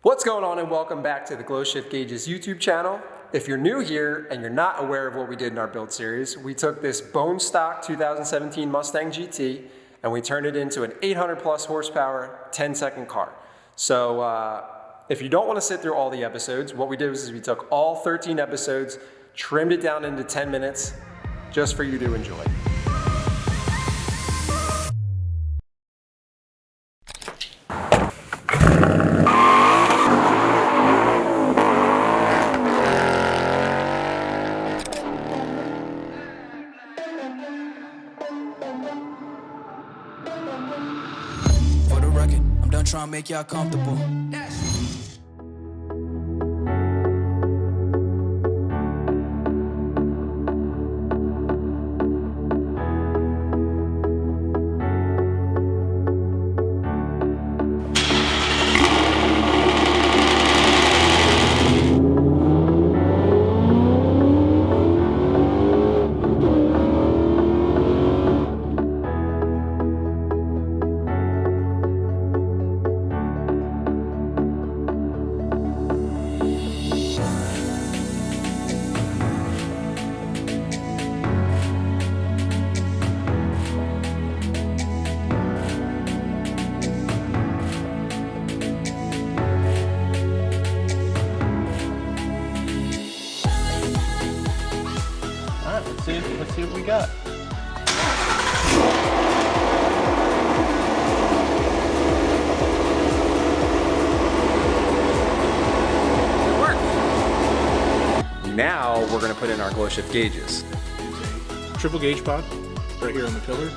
What's going on, and welcome back to the GlowShift Gauges YouTube channel. If you're new here and you're not aware of what we did in our build series, we took this bone stock 2017 Mustang GT and we turned it into an 800 plus horsepower 10-second car. So if you don't want to sit through all the episodes, what we did was we took all 13 episodes, trimmed it down into 10 minutes just for you to enjoy. Trying to make y'all comfortable. Let's see what we got. It worked. Now we're going to put in our GlowShift gauges. It's a triple gauge pod right here on the pillar,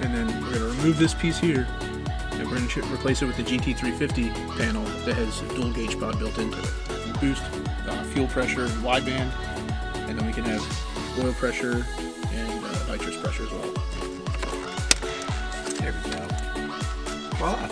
and then we're going to remove this piece here, and we're going to replace it with the GT350 panel that has a dual gauge pod built into it. We boost fuel pressure, wideband, and then we can have oil pressure and nitrous pressure as well. There we go. Voila.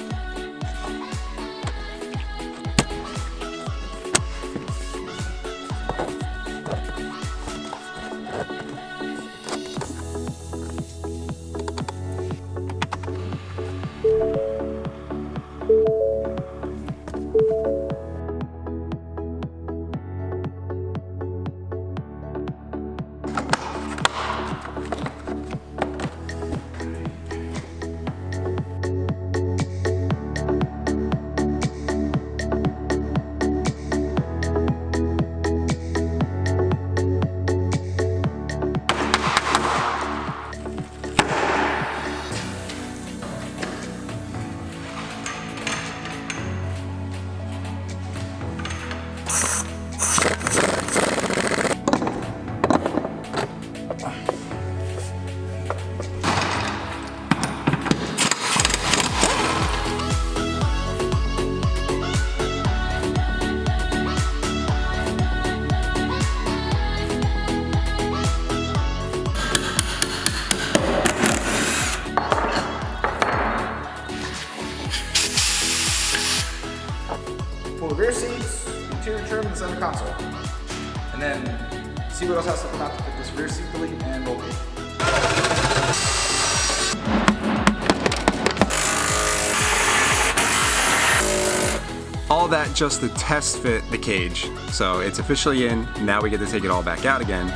Pull the rear seats, interior trim, and the center console. And then see what else has to come out to fit this rear seat delete and roll cage. All that just to test fit the cage. So it's officially in. Now we get to take it all back out again.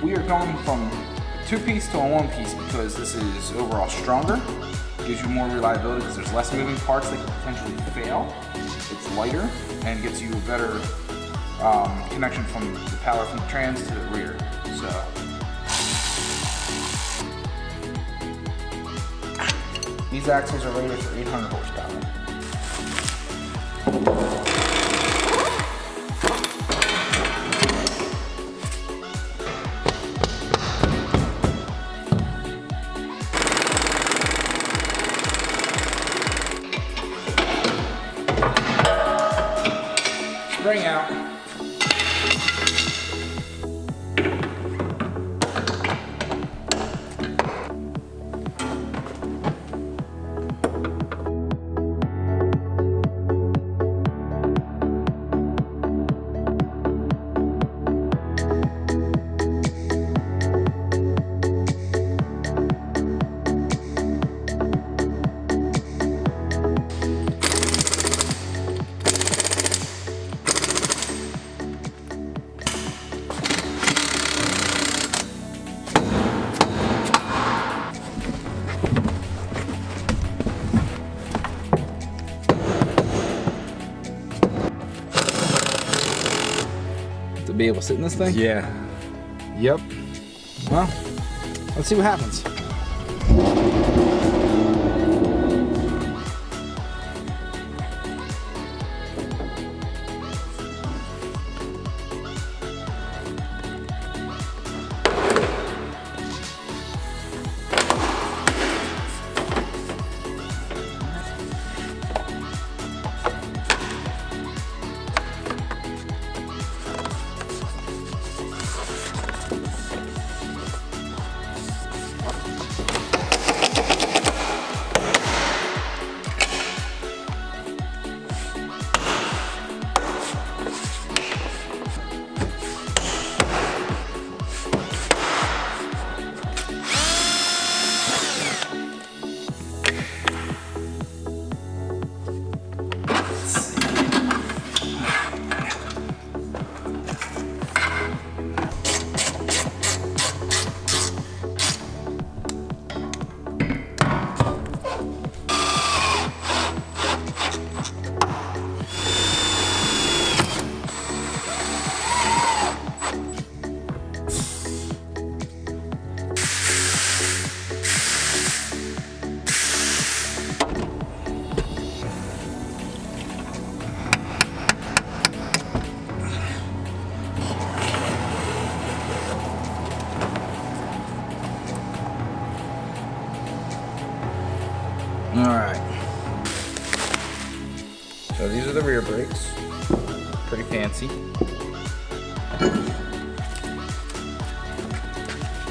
We are going from a two-piece to a one-piece because this is overall stronger, gives you more reliability because there's less moving parts that could potentially fail. It's lighter and gets you a better connection from the power from the trans to the rear. So these axles are rated for 800 horsepower. Spring out. To be able to sit in this thing? Yeah. Yep. Well, let's see what happens. All right. So these are the rear brakes. Pretty fancy.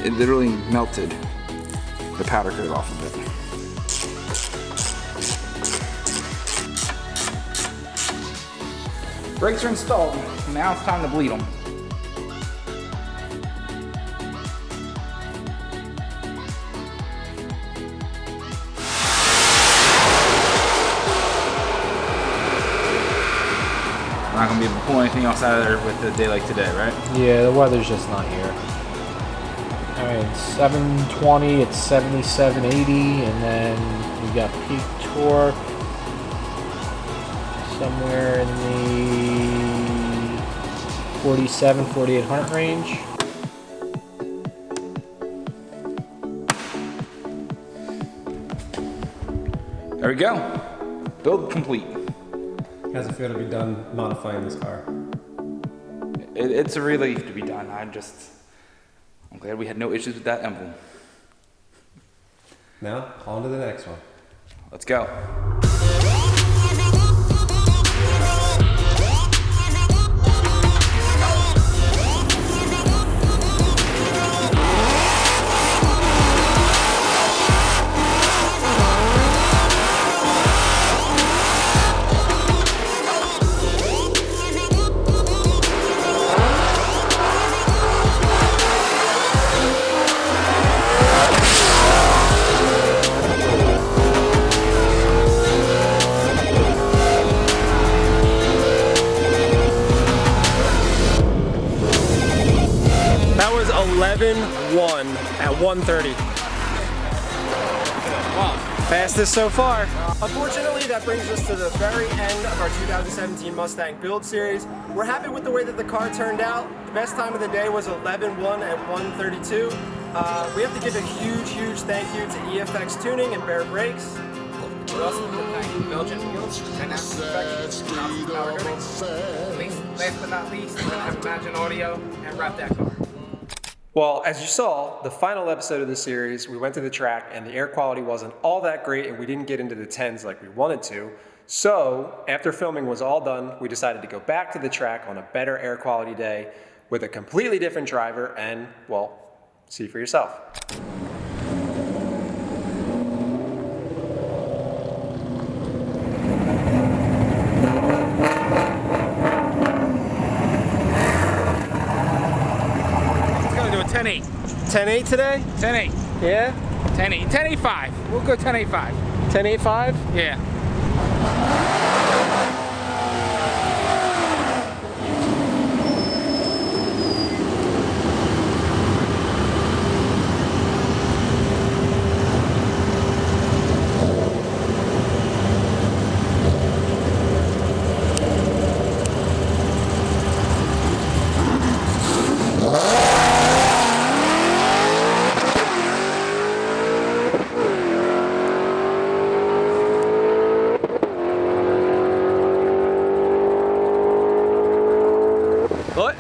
It literally melted the powder coat off of it. Brakes are installed. Now it's time to bleed them. We're not gonna be able to pull anything else out of there with a day like today, right? Yeah, the weather's just not here. I mean, it's 720, it's 7780, and then we got peak torque somewhere in the 4800 range. There we go. Build complete. How's it feel to be done modifying this car? It's a relief to be done. I'm glad we had no issues with that emblem. Now, on to the next one. Let's go. That was 11-1 at 1:30. Wow. Fastest so far. Unfortunately, that brings us to the very end of our 2017 Mustang build series. We're happy with the way that the car turned out. The best time of the day was 11:1 at 1:32. We have to give a huge thank you to EFX Tuning and Bear Brakes. We also have to thank Belgian Wheels and After Effects, last but not least, we have Imagine Audio and Wrap That Car. Well, as you saw, the final episode of the series, we went to the track and the air quality wasn't all that great and we didn't get into the 10s like we wanted to. So, after filming was all done, we decided to go back to the track on a better air quality day with a completely different driver and, well, see for yourself. It's gonna do a 10.8. 10.8 today? 10.8. Yeah? 10.8. 10.85. We'll go 10.85. 10.85? Yeah.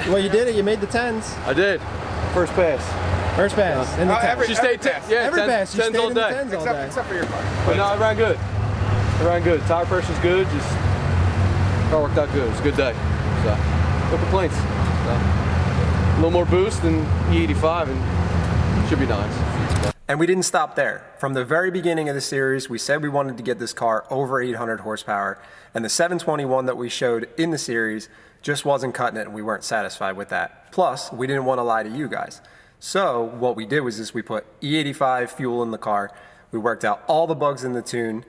Well, you did it. You made the 10s. I did. First pass. First pass. In the 10s. She stayed 10. Yeah, Every 10, pass. You 10s stayed all in the day. 10s all day. Except for your car. But no, it ran good. It ran good. Tire pressure's good. Just car worked out good. It was a good day. So no complaints. So, a little more boost than E85 and should be nice. And we didn't stop there. From the very beginning of the series, we said we wanted to get this car over 800 horsepower, and the 721 that we showed in the series just wasn't cutting it, and we weren't satisfied with that. Plus, we didn't want to lie to you guys. So what we did was we put E85 fuel in the car, we worked out all the bugs in the tune,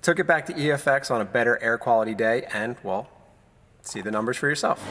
took it back to EFX on a better air quality day, and, well, see the numbers for yourself.